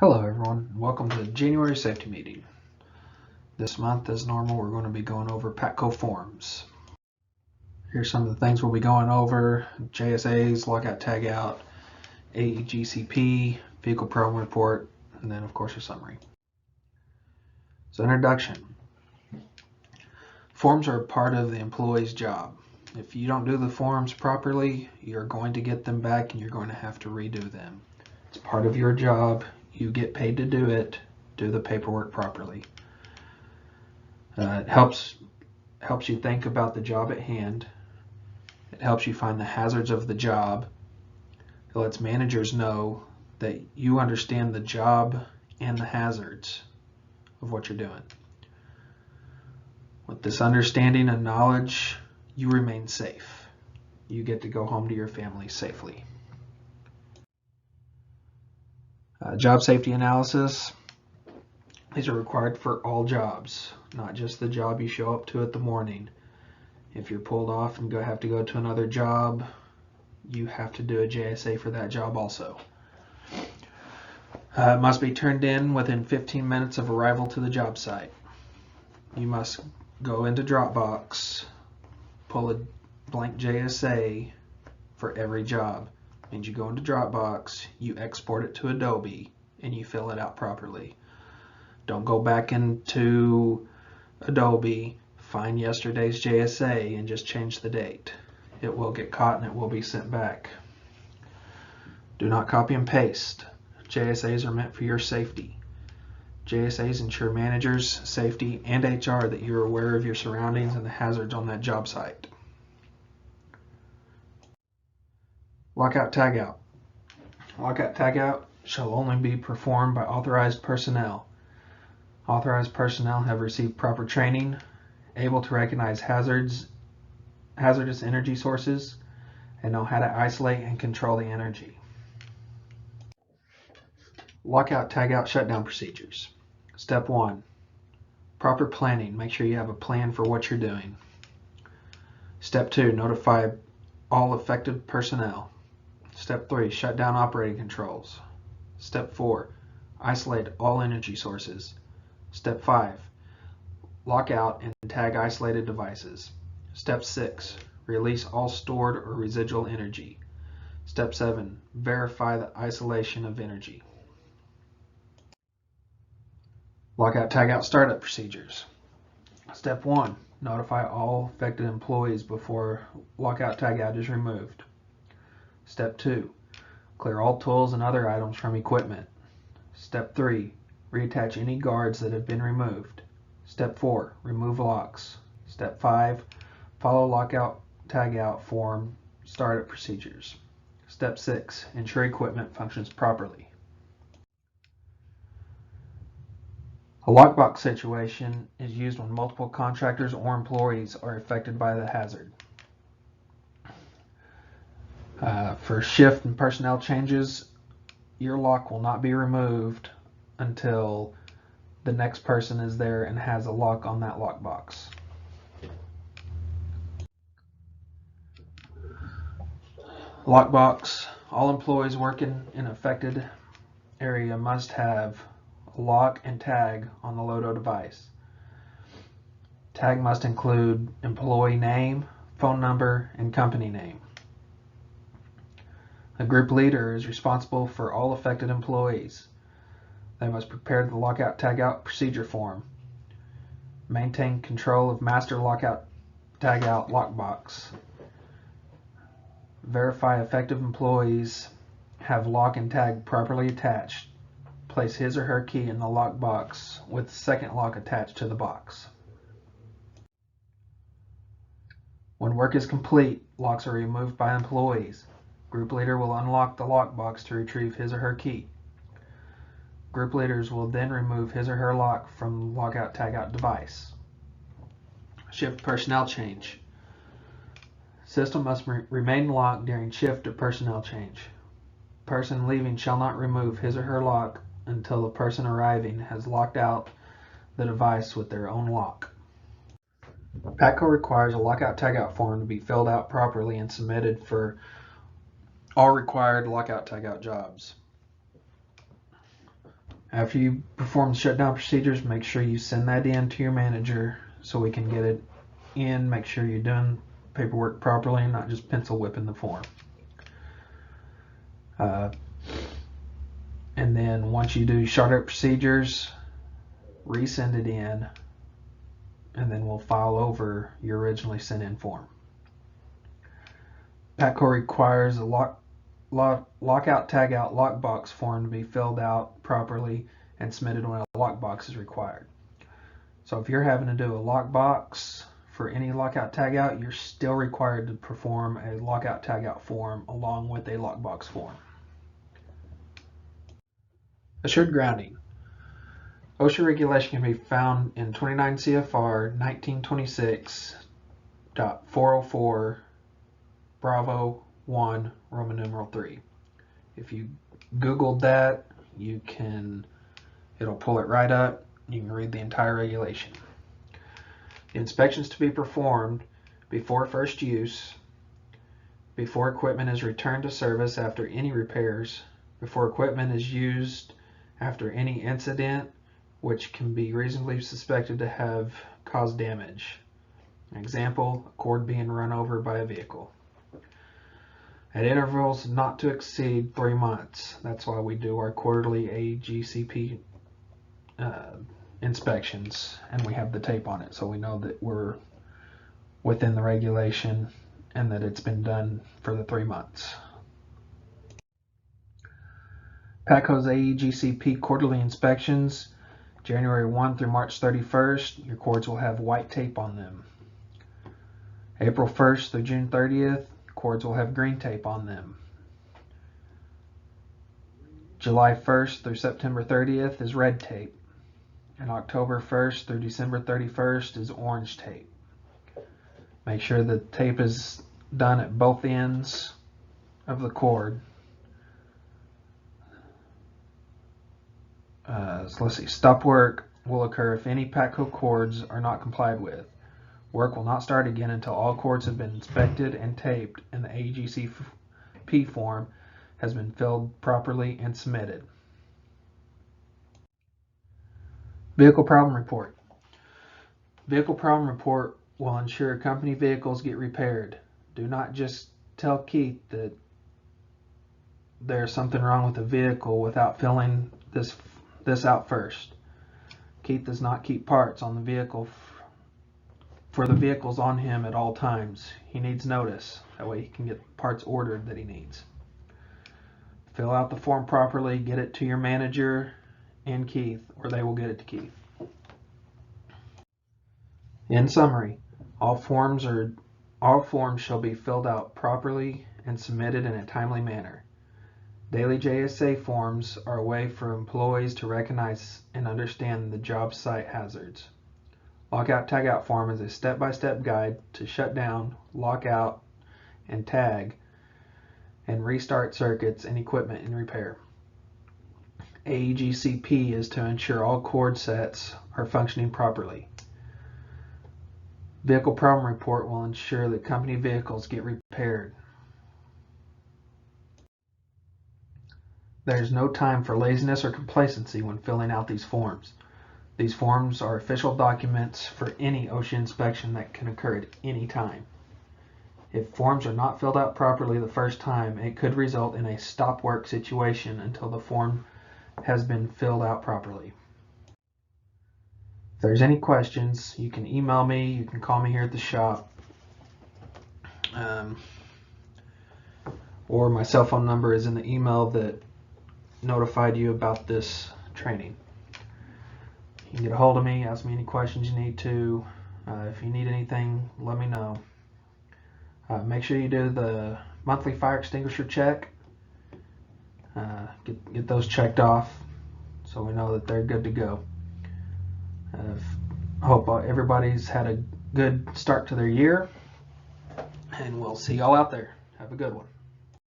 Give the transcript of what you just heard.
Hello everyone, and welcome to the January safety meeting. This month, as normal, we're going to be going over PATCO forms. Here's some of the things we'll be going over: JSAs, lockout tagout, AEGCP, vehicle problem report, and then of course a summary. So introduction. Forms are part of the employee's job. If you don't do the forms properly, you're going to get them back and you're going to have to redo them. It's part of your job. You get paid to do it. Do the paperwork properly. It helps you think about the job at hand. It helps you find the hazards of the job. It lets managers know that you understand the job and the hazards of what you're doing. With this understanding and knowledge, you remain safe. You get to go home to your family safely. Job safety analysis. These are required for all jobs, not just the job you show up to at the morning. If you're pulled off and have to go to another job, you have to do a JSA for that job also. It must be turned in within 15 minutes of arrival to the job site. You must go into Dropbox, pull a blank JSA for every job. Means you go into Dropbox, you export it to Adobe, and you fill it out properly. Don't go back into Adobe, find yesterday's JSA, and just change the date. It will get caught and it will be sent back. Do not copy and paste. JSAs are meant for your safety. JSAs ensure managers, safety, and HR that you're aware of your surroundings and the hazards on that job site. Lockout tagout. Lockout tagout shall only be performed by authorized personnel. Authorized personnel have received proper training, able to recognize hazardous energy sources, and know how to isolate and control the energy. Lockout tagout shutdown procedures. Step 1. Proper planning. Make sure you have a plan for what you're doing. Step 2. Notify all affected personnel. Step 3. Shut down operating controls. Step 4. Isolate all energy sources. Step 5. Lock out and tag isolated devices. Step 6. Release all stored or residual energy. Step 7. Verify the isolation of energy. Lockout tagout startup procedures. Step 1. Notify all affected employees before lockout tagout is removed. Step 2. Clear all tools and other items from equipment. Step 3. Reattach any guards that have been removed. Step 4. Remove locks. Step 5. Follow lockout tagout form startup procedures. Step 6. Ensure equipment functions properly. A lockbox situation is used when multiple contractors or employees are affected by the hazard. For shift and personnel changes, your lock will not be removed until the next person is there and has a lock on that lockbox. Lockbox. All employees working in affected area must have a lock and tag on the LODO device. Tag must include employee name, phone number, and company name. A group leader is responsible for all affected employees. They must prepare the lockout tagout procedure form, maintain control of master lockout tagout lockbox, verify effective employees have lock and tag properly attached, place his or her key in the lockbox with the second lock attached to the box. When work is complete, locks are removed by employees. Group leader will unlock the lockbox to retrieve his or her key. Group leaders will then remove his or her lock from the lockout tagout device. Shift personnel change. System must remain locked during shift or personnel change. Person leaving shall not remove his or her lock until the person arriving has locked out the device with their own lock. PATCO requires a lockout tagout form to be filled out properly and submitted for all required lockout tagout jobs. After you perform the shutdown procedures, make sure you send that in to your manager so we can get it in. Make sure you're doing paperwork properly and not just pencil whipping the form. And then once you do startup procedures, resend it in, and then we'll file over your originally sent in form. PATCO requires a lockout, tagout, lockbox form to be filled out properly and submitted when a lockbox is required. So if you're having to do a lockbox for any lockout, tagout, you're still required to perform a lockout, tagout form along with a lockbox form. Assured grounding. OSHA regulation can be found in 29 CFR 1926.404 Bravo 1 Roman numeral 3. If you Googled that, it'll pull it right up. You can read the entire regulation. The inspections to be performed before first use, before equipment is returned to service after any repairs, before equipment is used after any incident which can be reasonably suspected to have caused damage. An example, a cord being run over by a vehicle. At intervals not to exceed 3 months. That's why we do our quarterly AGCP inspections, and we have the tape on it so we know that we're within the regulation and that it's been done for the 3 months. PATCO's AEGCP quarterly inspections, January 1 through March 31st, your cords will have white tape on them. April 1st through June 30th, cords will have green tape on them. July 1st through September 30th is red tape. And October 1st through December 31st is orange tape. Make sure the tape is done at both ends of the cord. So let's see. Stop work will occur if any PATCO cords are not complied with. Work will not start again until all cords have been inspected and taped and the AGCP form has been filled properly and submitted. Vehicle problem report. Vehicle problem report will ensure company vehicles get repaired. Do not just tell Keith that there's something wrong with the vehicle without filling this out first. Keith does not keep parts on the vehicle for the vehicles on him at all times. He needs notice. That way he can get parts ordered that he needs. Fill out the form properly, get it to your manager and Keith, or they will get it to Keith. In summary, all forms shall be filled out properly and submitted in a timely manner. Daily JSA forms are a way for employees to recognize and understand the job site hazards. Lockout tagout form is a step-by-step guide to shut down, lock out, and tag and restart circuits and equipment in repair. AEGCP is to ensure all cord sets are functioning properly. Vehicle problem report will ensure that company vehicles get repaired. There is no time for laziness or complacency when filling out these forms. These forms are official documents for any OSHA inspection that can occur at any time. If forms are not filled out properly the first time, it could result in a stop work situation until the form has been filled out properly. If there's any questions, you can email me, you can call me here at the shop, or my cell phone number is in the email that notified you about this training. You can get a hold of me, ask me any questions you need to. If you need anything, let me know. Make sure you do the monthly fire extinguisher check. Get those checked off so we know that they're good to go. I hope everybody's had a good start to their year, and we'll see y'all out there. Have a good one.